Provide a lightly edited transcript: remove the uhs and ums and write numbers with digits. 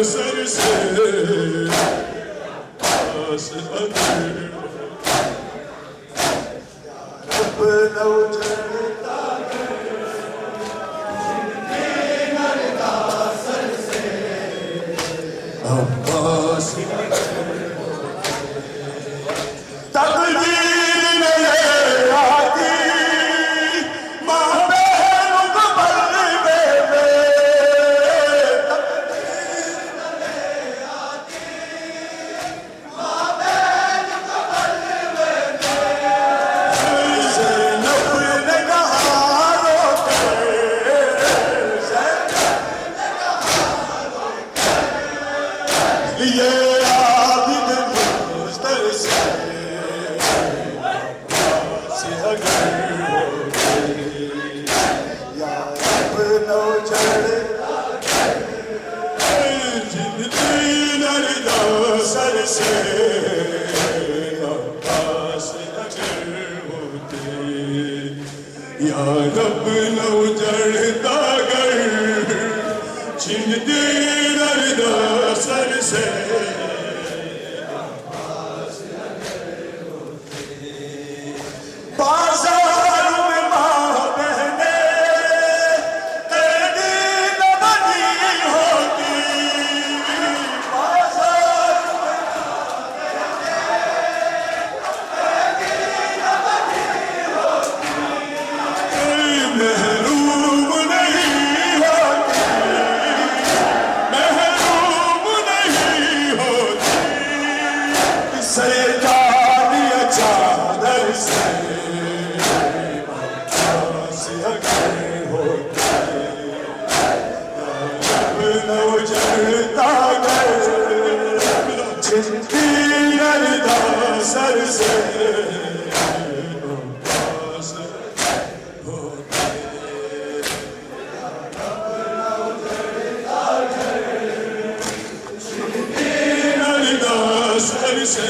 sir से पास अगर अपना उजड़ता अब्बास तकदीर ने आती माँ बहन को बलवे में ज़ैनब ने कहा ये आबिद मुश्तर से अगर या रब न उजड़ता जिंदगी नरदा सर से अब्बास अगर होते या रब न उजड़ता अगर जिंदगी नरदा सर से बाजार में माँ बहने तेरी न बनी होती बाजार में माँ बहने तेरी न बनी होती महरूम नहीं होती महरूम नहीं होती सैतानिया चादर से अगर होते न उजड़ता अगर जिंदगी नरदा सर से पास होते जिंदगी नरदा सर से